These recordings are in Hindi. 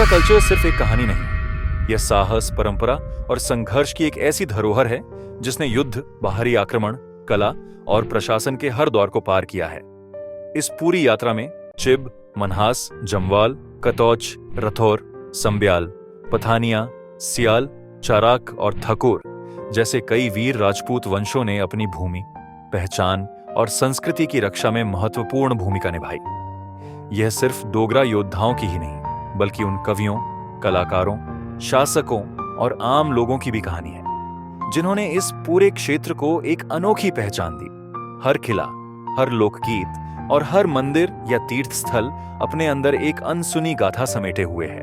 डोगरा कल्चर सिर्फ एक कहानी नहीं, यह साहस, परंपरा और संघर्ष की एक ऐसी धरोहर है जिसने युद्ध, बाहरी आक्रमण, कला और प्रशासन के हर दौर को पार किया है। इस पूरी यात्रा में चिब, मनहास, जमवाल, कतौच, रथौर, संब्याल, पथानिया, सियाल, चाराक और ठकुर जैसे कई वीर राजपूत वंशों ने अपनी भूमि, पहचान और संस्कृति की रक्षा में महत्वपूर्ण भूमिका निभाई। यह सिर्फ डोगरा योद्धाओं की ही नहीं, बल्कि उन कवियों, कलाकारों, शासकों और आम लोगों की भी कहानी है जिन्होंने इस पूरे क्षेत्र को एक अनोखी पहचान दी। हर किला, हर लोकगीत और हर मंदिर या तीर्थ स्थल अपने अंदर एक अनसुनी गाथा समेटे हुए है।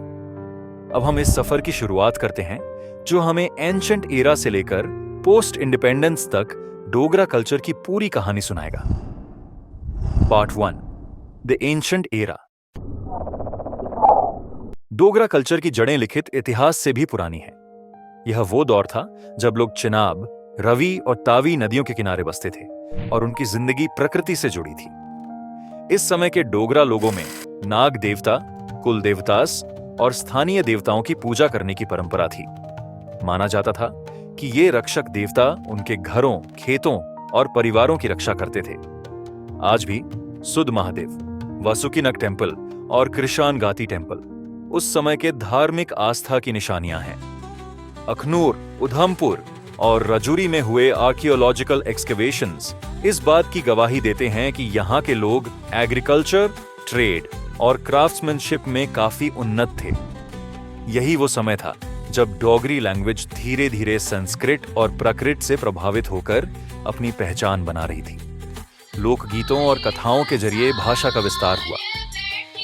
अब हम इस सफर की शुरुआत करते हैं जो हमें एंशंट एरा से लेकर पोस्ट इंडिपेंडेंस तक डोगरा कल्चर की पूरी कहानी सुनाएगा। Part 1, the ancient era. Dogra culture की जड़ें लिखित इतिहास से भी पुरानी है। यह वो दौर था जब लोग चिनाब, रवि और तावी नदियों के किनारे बसते थे और उनकी जिंदगी प्रकृति से जुड़ी थी। इस समय के डोगरा लोगों में नाग देवता, कुल देवतास और स्थानीय देवताओं की पूजा करने की परंपरा थी। माना जाता था कि ये रक्षक देवता उनके घरों, खेतों और परिवारों की रक्षा करते थे। आज भी सुद महादेव, वासुकीनग टेम्पल और कृशान गाती टेम्पल उस समय के धार्मिक आस्था की निशानियां हैं। अखनूर, उधमपुर और रजौरी में हुए आर्कियोलॉजिकल एक्सकेवेशंस इस बात की गवाही देते हैं कि यहाँ के लोग एग्रीकल्चर, ट्रेड और क्राफ्ट्समैनशिप में काफी उन्नत थे। यही वो समय था जब डोगरी लैंग्वेज धीरे धीरे संस्कृत और प्राकृत से प्रभावित होकर अपनी पहचान बना रही थी। लोकगीतों और कथाओं के जरिए भाषा का विस्तार हुआ,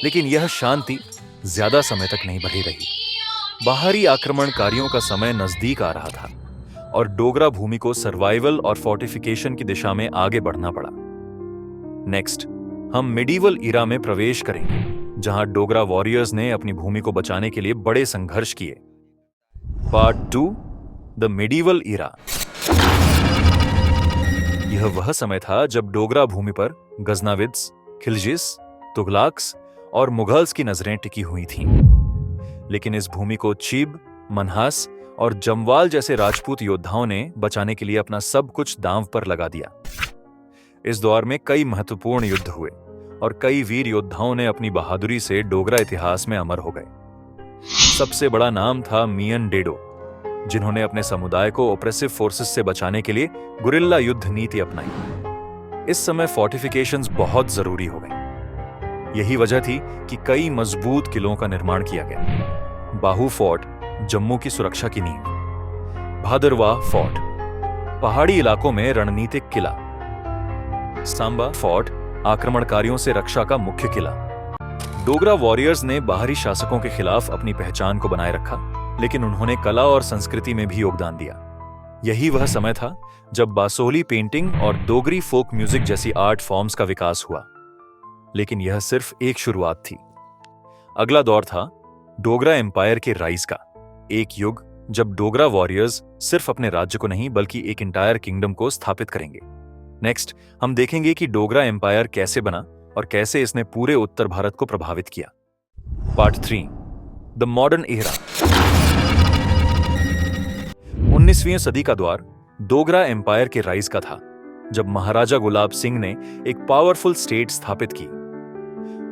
लेकिन यह शांति ज्यादा समय तक नहीं बढ़ी रही। बाहरी आक्रमणकारियों का समय नजदीक आ रहा था और डोगरा भूमि को सर्वाइवल और फोर्टिफिकेशन की दिशा में आगे बढ़ना पड़ा। नेक्स्ट, हम मिडीवल ईरा में प्रवेश करेंगे, जहां डोगरा वॉरियर्स ने अपनी भूमि को बचाने के लिए बड़े संघर्ष किए। Part 2, the medieval era. यह वह समय था जब डोगरा भूमि पर गजनाविद्स, खिलजिस, तुगलाक्स और मुगल्स की नजरें टिकी हुई थीं। लेकिन इस भूमि को चिब, मनहास और जमवाल जैसे राजपूत योद्धाओं ने बचाने के लिए अपना सब कुछ दांव पर लगा दिया। इस दौर में कई महत्वपूर्ण युद्ध हुए और कई वीर योद्धाओं ने अपनी बहादुरी से डोगरा इतिहास में अमर हो गए। सबसे बड़ा नाम था मियन डेडो, जिन्होंने अपने समुदाय को ऑपरेसिव फोर्सेस से बचाने के लिए गुरिल्ला युद्ध नीति अपनाई। इस समय फोर्टिफिकेशंस बहुत जरूरी हो गए। यही वजह थी कि कई मजबूत किलों का निर्माण किया गया। बाहू फोर्ट जम्मू की सुरक्षा की नींव, भादरवाह फोर्ट पहाड़ी इलाकों में रणनीतिक किला, सांबा फोर्ट आक्रमणकारियों से रक्षा का मुख्य किला। डोगरा वॉरियर्स ने बाहरी शासकों के खिलाफ अपनी पहचान को बनाए रखा, लेकिन उन्होंने कला और संस्कृति में भी योगदान दिया। यही वह समय था जब बासोहली पेंटिंग और डोगरी फोक म्यूजिक जैसी आर्ट फॉर्म्स का विकास हुआ। लेकिन यह सिर्फ एक शुरुआत थी। अगला दौर था डोगरा एम्पायर के राइज का, एक युग जब डोगरा वॉरियर्स सिर्फ अपने राज्य को नहीं बल्कि एक इंटायर किंगडम को स्थापित करेंगे। नेक्स्ट, हम देखेंगे कि डोगरा एम्पायर कैसे बना और कैसे इसने पूरे उत्तर भारत को प्रभावित किया। Part 3, the modern era. 19वीं सदी का द्वार डोगरा एम्पायर के राइज का था, जब महाराजा गुलाब सिंह ने एक पावरफुल स्टेट स्थापित की।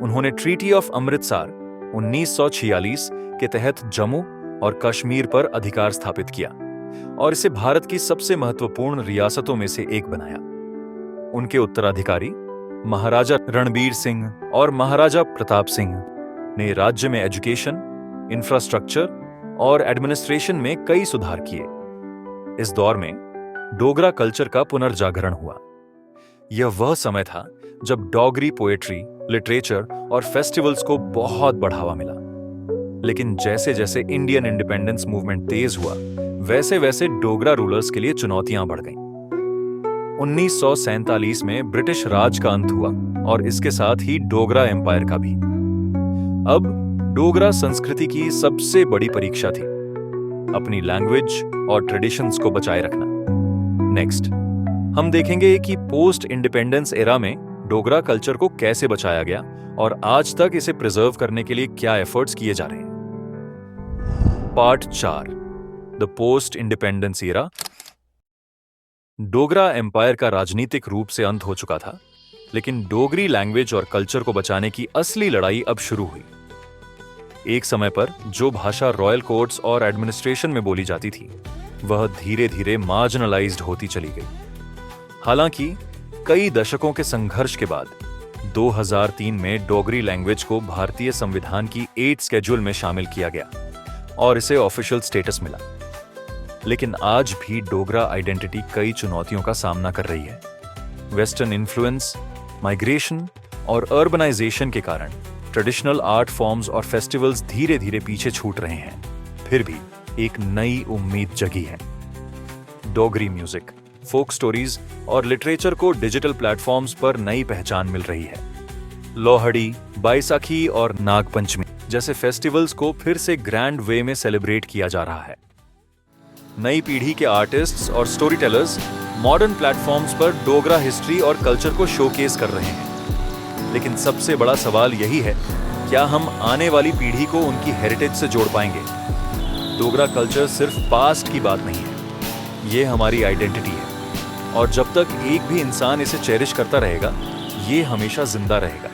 उन्होंने ट्रीटी ऑफ अमृतसर 1946 के तहत जम्मू और कश्मीर पर अधिकार स्थापित किया और इसे भारत की सबसे महत्वपूर्ण रियासतों में से एक बनाया। उनके उत्तराधिकारी महाराजा रणबीर सिंह और महाराजा प्रताप सिंह ने राज्य में एजुकेशन, इंफ्रास्ट्रक्चर और एडमिनिस्ट्रेशन में कई सुधार किए। इस दौर में डोगरा कल्चर का पुनर्जागरण हुआ। यह वह समय था जब डोगरी पोएट्री, लिटरेचर और फेस्टिवल्स को बहुत बढ़ावा मिला। लेकिन जैसे जैसे इंडियन इंडिपेंडेंस मूवमेंट तेज हुआ, वैसे वैसे डोगरा रूलर्स के लिए चुनौतियां बढ़ गईं। 1947 में ब्रिटिश राज का अंत हुआ और इसके साथ ही डोगरा एम्पायर का भी। अब डोगरा संस्कृति की सबसे बड़ी परीक्षा थी अपनी लैंग्वेज और ट्रेडिशंस को बचाए रखना। नेक्स्ट, हम देखेंगे कि पोस्ट इंडिपेंडेंस एरा में डोगरा कल्चर को कैसे बचाया गया और आज तक इसे प्रिजर्व करने के लिए क्या एफर्ट्स किए जा रहे हैं। Part 4 the post independence era. Dogra empire का राजनीतिक रूप से अंत हो चुका था, लेकिन डोगरी लैंग्वेज और कल्चर को बचाने की असली लड़ाई अब शुरू हुई। एक समय पर जो भाषा रॉयल कोर्ट्स और एडमिनिस्ट्रेशन में बोली जाती थी, वह धीरे धीरे मार्जिनलाइज्ड होती चली गई। हालांकि कई दशकों के संघर्ष के बाद 2003 में डोगरी लैंग्वेज को भारतीय संविधान की 8th शेड्यूल में शामिल किया गया और इसे ऑफिशियल स्टेटस मिला। लेकिन आज भी डोगरा आइडेंटिटी कई चुनौतियों का सामना कर रही है। वेस्टर्न इन्फ्लुएंस, माइग्रेशन और अर्बनाइजेशन के कारण ट्रेडिशनल आर्ट फॉर्म्स और फेस्टिवल्स धीरे धीरे पीछे छूट रहे हैं। फिर भी एक नई उम्मीद जगी है। डोगरी म्यूजिक, फोक स्टोरीज और लिटरेचर को डिजिटल प्लेटफॉर्म्स पर नई पहचान मिल रही है। लोहड़ी, बैसाखी और नागपंचमी जैसे फेस्टिवल्स को फिर से ग्रैंड वे में सेलिब्रेट किया जा रहा है। नई पीढ़ी के आर्टिस्ट्स और स्टोरी टेलर्स मॉडर्न प्लेटफॉर्म्स पर डोगरा हिस्ट्री और कल्चर को शोकेस कर रहे हैं। लेकिन सबसे बड़ा सवाल यही है, क्या हम आने वाली पीढ़ी को उनकी हेरिटेज से जोड़ पाएंगे? डोगरा कल्चर सिर्फ पास्ट की बात नहीं है, ये हमारी आइडेंटिटी है, और जब तक एक भी इंसान इसे चेरिश करता रहेगा, ये हमेशा जिंदा रहेगा।